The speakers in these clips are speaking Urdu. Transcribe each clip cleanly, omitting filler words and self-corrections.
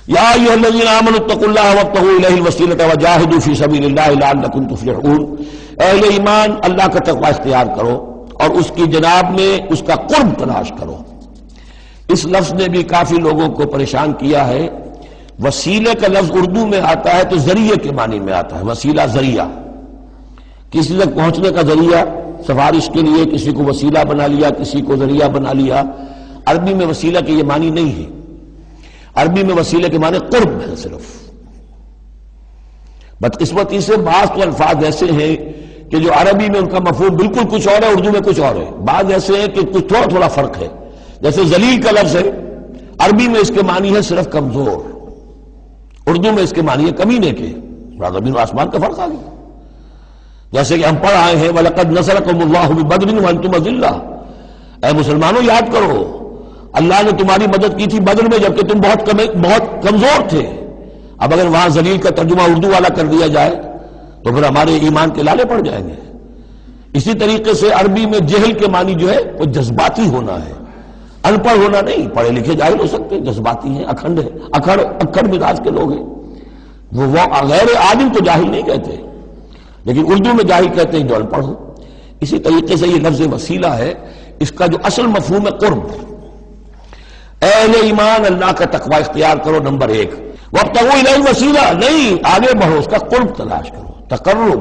یا ایھا الذین آمنوا اتقوا اللہ وابتغوا الیہ الوسیلۃ وجاہدوا فی سبیل اللہ لعلکم تفلحون، اہل ایمان اللہ کا تقوی اختیار کرو اور اس کی جناب میں اس کا قرب تلاش کرو۔ اس لفظ نے بھی کافی لوگوں کو پریشان کیا ہے۔ وسیلے کا لفظ اردو میں آتا ہے تو ذریعے کے معنی میں آتا ہے، وسیلہ ذریعہ، کسی تک پہنچنے کا ذریعہ، سفارش کے لیے کسی کو وسیلہ بنا لیا، کسی کو ذریعہ بنا لیا۔ عربی میں وسیلہ کے یہ معنی نہیں ہے، عربی میں وسیلے کے معنی قرب ہے صرف۔ بدقسمتی سے بعض تو الفاظ ایسے ہیں کہ جو عربی میں ان کا مفہوم بالکل کچھ اور ہے، اردو میں کچھ اور ہے۔ بعض ایسے ہیں کہ کچھ تھوڑا تھوڑا فرق ہے، جیسے ذلیل کا لفظ ہے، عربی میں اس کے معنی ہے صرف کمزور، اردو میں اس کے معنی ہے کمینے کے۔ زمین و آسمان کا فرق آ گیا۔ جیسے کہ ہم پڑھ آئے ہیں وَلَقَدْ نَصَرَكُمُ اللَّهُ بِبَدْرٍ وَأَنْتُمْ أَذِلَّةٌ، اے مسلمانوں یاد کرو اللہ نے تمہاری مدد کی تھی بدر میں جبکہ تم بہت کمزور تھے۔ اب اگر وہاں ذلیل کا ترجمہ اردو والا کر دیا جائے تو پھر ہمارے ایمان کے لالے پڑ جائیں گے۔ اسی طریقے سے عربی میں جہل کے معنی جو ہے وہ جذباتی ہونا ہے، ان پڑھ ہونا نہیں۔ پڑھے لکھے جاہل ہو سکتے ہیں، جذباتی ہیں، اکھڑ مزاج کے لوگ ہیں، وہ غیر عالم کو جاہل نہیں کہتے، لیکن اردو میں جاہل کہتے ہیں جو ان پڑھ ہو۔ اسی طریقے سے یہ لفظ وسیلہ ہے، اس کا جو اصل مفہوم ہے قرب۔ اہل ایمان اللہ کا تقوی اختیار کرو، نمبر ایک۔ وابتغوا الیہ الوسیلہ، نہیں آگے بڑھو، اس کا قرب تلاش کرو، تقرب،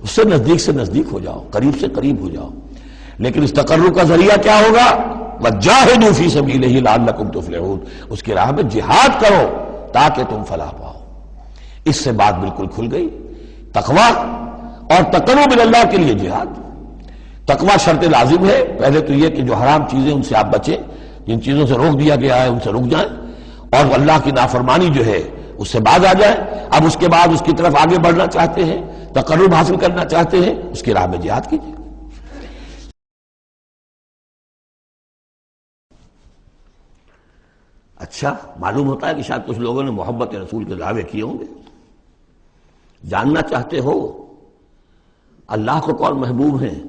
اس سے نزدیک ہو جاؤ، قریب سے قریب ہو جاؤ۔ لیکن اس تقرب کا ذریعہ کیا ہوگا؟ وجاہدوا فی سبیلہ لعلکم تفلحون، اس کی راہ میں جہاد کرو تاکہ تم فلاح پاؤ۔ اس سے بات بالکل کھل گئی۔ تقوی اور تقرب اللہ کے لیے جہاد۔ تقوی شرط لازم ہے، پہلے تو یہ کہ جو حرام چیزیں ان سے آپ بچیں، جن چیزوں سے روک دیا گیا ہے ان سے رک جائیں، اور اللہ کی نافرمانی جو ہے اس سے باز آ جائیں۔ اب اس کے بعد اس کی طرف آگے بڑھنا چاہتے ہیں، تقرب حاصل کرنا چاہتے ہیں، اس کی راہ میں جہاد کیجیے۔ اچھا، معلوم ہوتا ہے کہ شاید کچھ لوگوں نے محبت رسول کے دعوے کیے ہوں گے۔ جاننا چاہتے ہو اللہ کو کون محبوب ہیں؟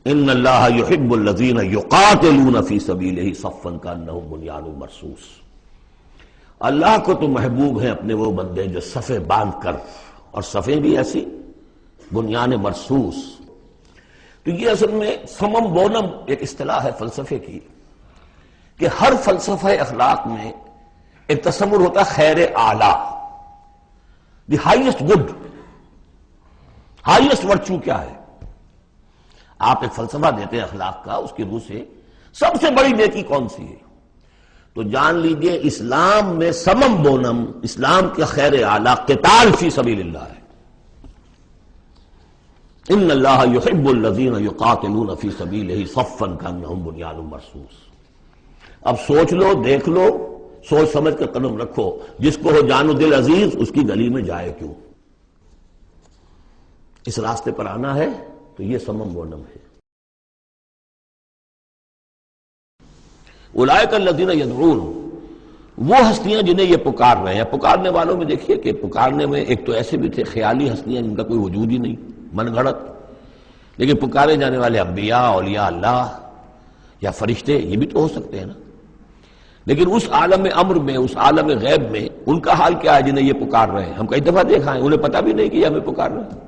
ان اللہ یحب الذین یقاتلون فی سبیلہ صفا کانہم بنیان مرصوص۔ اللہ کو تو محبوب ہیں اپنے وہ بندے جو صفیں باندھ کر، اور صفیں بھی ایسی بنیان مرصوص۔ تو یہ اصل میں سمم بونم ایک اصطلاح ہے فلسفے کی، کہ ہر فلسفہ اخلاق میں ایک تصور ہوتا ہے خیر اعلیٰ، the highest good, highest virtue کیا ہے۔ آپ ایک فلسفہ دیتے ہیں اخلاق کا، اس کی روح سے سب سے بڑی نیکی کون سی ہے، تو جان لیجئے اسلام میں سمم بونم، اسلام کے خیر اعلیٰ قتال فی سبیل اللہ ہے۔ ان اللہ یحب الذین یقاتلون فی سبیلہ صفا کانہم بنیان مرصوص۔ اب سوچ لو، دیکھ لو، سوچ سمجھ کر قدم رکھو، جس کو ہو جان و دل عزیز اس کی گلی میں جائے کیوں۔ اس راستے پر آنا ہے تو یہ سمم بونم ہے۔ اولئک الذین یدعون، وہ ہستیاں جنہیں یہ پکار رہے ہیں۔ پکارنے والوں میں دیکھیے کہ پکارنے میں ایک تو ایسے بھی تھے خیالی ہستیاں جن کا کوئی وجود ہی نہیں، من گھڑت، لیکن پکارے جانے والے انبیاء، اولیاء اللہ یا فرشتے یہ بھی تو ہو سکتے ہیں نا۔ لیکن اس عالم امر میں، اس عالم غیب میں ان کا حال کیا ہے جنہیں یہ پکار رہے ہیں؟ ہم کئی دفعہ دیکھا ہے انہیں پتہ بھی نہیں کہ یہ ہمیں پکار رہے ہیں۔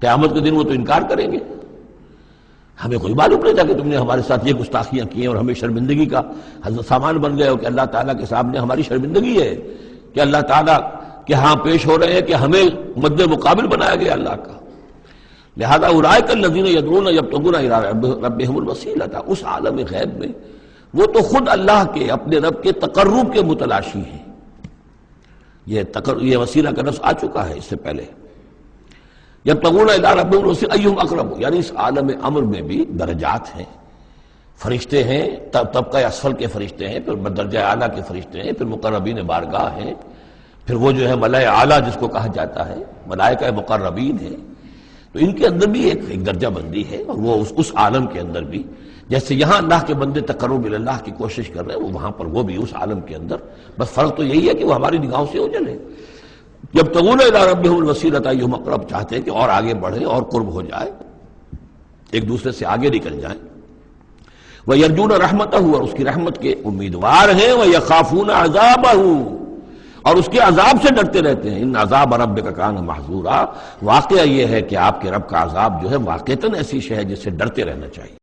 قیامت کے دن وہ تو انکار کریں گے، ہمیں کوئی معلوم نہیں تھا کہ تم نے ہمارے ساتھ یہ گستاخیاں کی ہیں اور ہمیں شرمندگی کا سامان بن گئے ہو، کہ اللہ تعالیٰ کے سامنے ہماری شرمندگی ہے کہ اللہ تعالیٰ کے ہاں پیش ہو رہے ہیں کہ ہمیں مد مقابل بنایا گیا اللہ کا۔ لہذا اولئک الذین یدعون یبتغون الی ربہم الوسیلۃ، اس عالم غیب میں وہ تو خود اللہ کے، اپنے رب کے تقرب کے متلاشی ہیں۔ یہ وسیلہ کا لفظ آ چکا ہے اس سے پہلے۔ یبتغون الی ربہم الوسیلۃ ایہم اقرب، یعنی اس عالم امر میں بھی درجات ہیں، فرشتے ہیں، طبقہ اسفل کے فرشتے ہیں، پھر درجہ اعلیٰ کے فرشتے ہیں، پھر مقربین بارگاہ ہیں، پھر وہ جو ہے ملائے اعلیٰ جس کو کہا جاتا ہے، ملائکہ مقربین ہیں۔ تو ان کے اندر بھی ایک درجہ بندی ہے، اور وہ اس عالم کے اندر بھی جیسے یہاں اللہ کے بندے تقرب اللہ کی کوشش کر رہے ہیں، وہ وہاں پر وہ بھی اس عالم کے اندر، بس فرق تو یہی ہے کہ وہ ہماری نگاہوں سے اوجھل ہے۔ یبتغون الی ربہم الوسیلۃ ایہم اقرب، چاہتے ہیں کہ اور آگے بڑھیں اور قرب ہو جائے، ایک دوسرے سے آگے نکل جائیں۔ وَيَرْجُونَ رَحْمَتَهُ، اور اس کی رحمت کے امیدوار ہیں۔ وَيَخَافُونَ عَذَابَهُ، اور اس کے عذاب سے ڈرتے رہتے ہیں. ان عذاب ربک کان محذورا، واقعہ یہ ہے کہ آپ کے رب کا عذاب جو ہے واقعتاً ایسی شے ہے جس سے ڈرتے رہنا چاہیے.